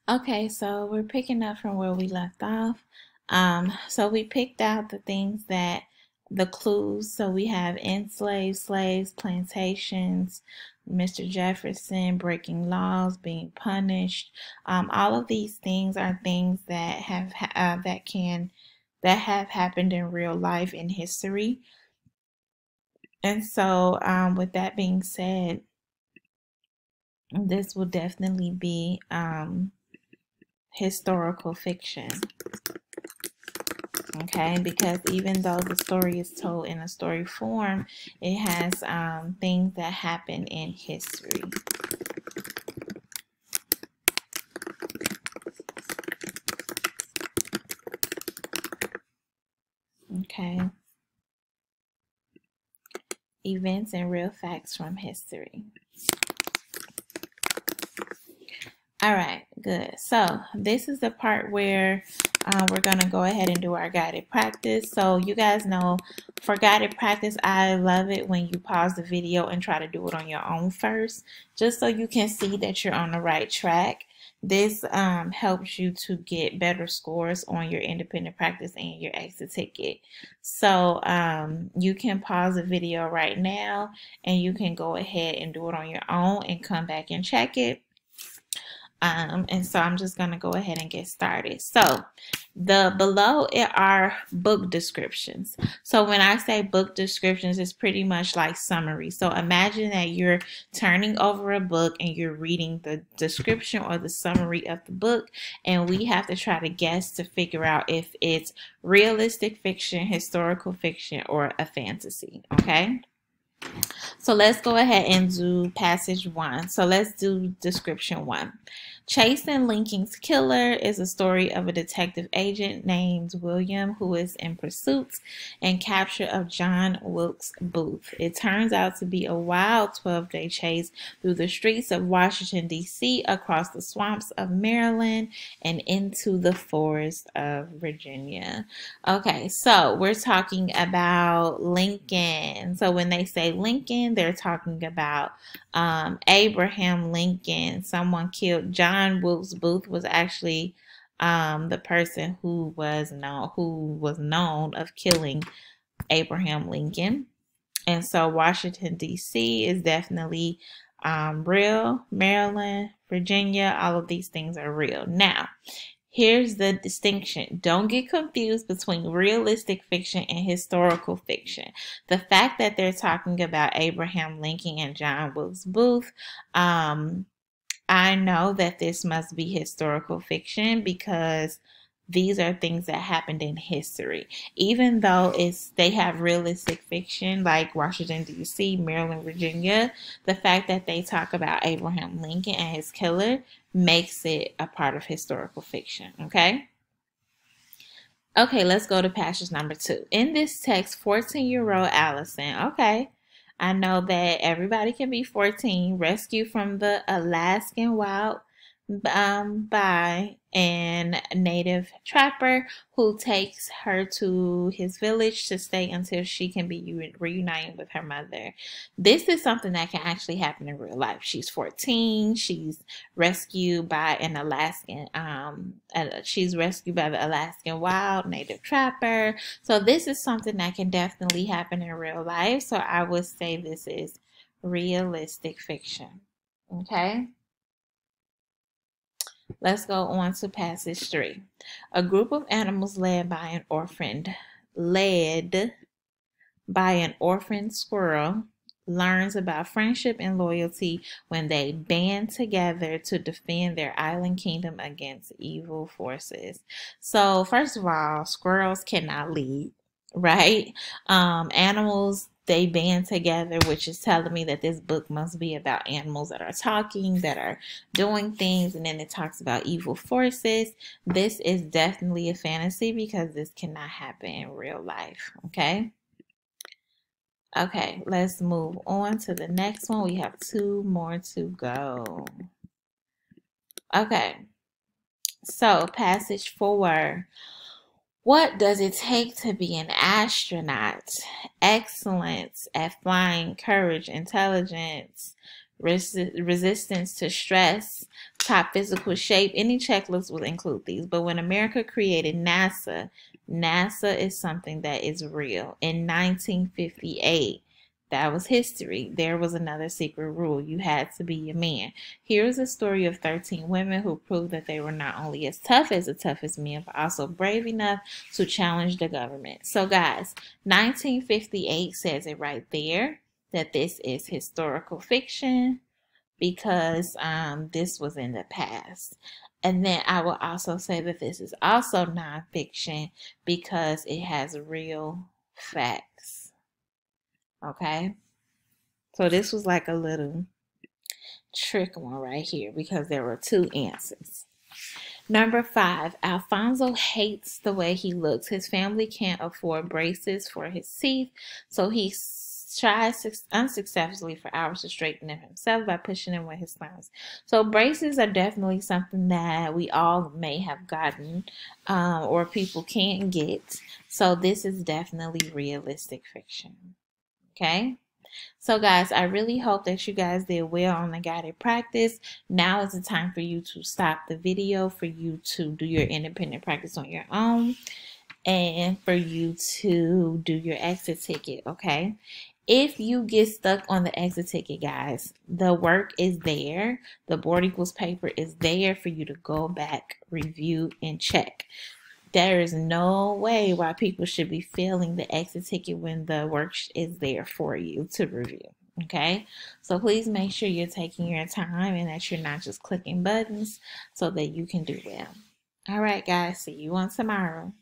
Okay, so we're picking up from where we left off. So we picked out the things that the clues. So we have enslaved slaves, plantations, Mr. Jefferson breaking laws, being punished. All of these things are things that that have happened in real life in history. And so, with that being said, this will definitely be historical fiction. Okay, because even though the story is told in a story form, it has things that happen in history. Okay, events and real facts from history. All right, good. So this is the part where we're going to go ahead and do our guided practice. So you guys know for guided practice, I love it when you pause the video and try to do it on your own first, just so you can see that you're on the right track. This helps you to get better scores on your independent practice and your exit ticket. So you can pause the video right now and you can go ahead and do it on your own and come back and check it. And so I'm just going to go ahead and get started. So the below it are book descriptions. So when I say book descriptions, it's pretty much like summary. So imagine that you're turning over a book and you're reading the description or the summary of the book, and we have to try to guess to figure out if it's realistic fiction, historical fiction, or a fantasy. Okay. So let's go ahead and do passage 1. So let's do description 1. Chasing Lincoln's Killer is a story of a detective agent named William who is in pursuit and capture of John Wilkes Booth. It turns out to be a wild 12-day chase through the streets of Washington, D.C., across the swamps of Maryland, and into the forests of Virginia. Okay, so we're talking about Lincoln. So when they say Lincoln, they're talking about Abraham Lincoln. Someone killed John Wilkes Booth was actually the person who was known of killing Abraham Lincoln. And so Washington D.C. is definitely real. Maryland, Virginia, all of these things are real. Now, here's the distinction. Don't get confused between realistic fiction and historical fiction. The fact that they're talking about Abraham Lincoln and John Wilkes Booth, I know that this must be historical fiction because these are things that happened in history. Even though they have realistic fiction like Washington, D.C., Maryland, Virginia, the fact that they talk about Abraham Lincoln and his killer makes it a part of historical fiction, okay? Okay, let's go to passage number 2. In this text, 14-year-old Allison, okay, I know that everybody can be 14, rescued from the Alaskan wild by a native trapper who takes her to his village to stay until she can be reunited with her mother. This is something that can actually happen in real life. She's 14. She's rescued by an Alaskan. She's rescued by the Alaskan wild native trapper. So this is something that can definitely happen in real life. So I would say this is realistic fiction. Okay. Let's go on to passage 3. A group of animals led by an orphaned squirrel learns about friendship and loyalty when they band together to defend their island kingdom against evil forces. So first of all, squirrels cannot lead, right? Animals, they band together, which is telling me that this book must be about animals that are talking, that are doing things, and then it talks about evil forces. This is definitely a fantasy because this cannot happen in real life, okay? Okay, let's move on to the next one. We have 2 more to go. Okay, so passage 4. What does it take to be an astronaut? Excellence at flying, courage, intelligence, resistance to stress, top physical shape. Any checklist will include these. But when America created NASA, NASA is something that is real. In 1958, that was history. There was another secret rule. You had to be a man. Here's a story of 13 women who proved that they were not only as tough as the toughest men, but also brave enough to challenge the government. So guys, 1958 says it right there that this is historical fiction because this was in the past. And then I will also say that this is also nonfiction because it has real facts. Okay? So this was like a little trick one right here because there were two answers. Number 5, Alfonso hates the way he looks. His family can't afford braces for his teeth, so he tries unsuccessfully for hours to straighten them himself by pushing them with his thumbs. So braces are definitely something that we all may have gotten or people can't get. So this is definitely realistic fiction. Okay? So guys, I really hope that you guys did well on the guided practice. Now is the time for you to stop the video, for you to do your independent practice on your own, and for you to do your exit ticket, okay? If you get stuck on the exit ticket, guys, the work is there. The board equals paper is there for you to go back, review, and check. There is no way why people should be failing the exit ticket when the work is there for you to review. Okay, so please make sure you're taking your time and that you're not just clicking buttons so that you can do well. All right, guys, see you on tomorrow.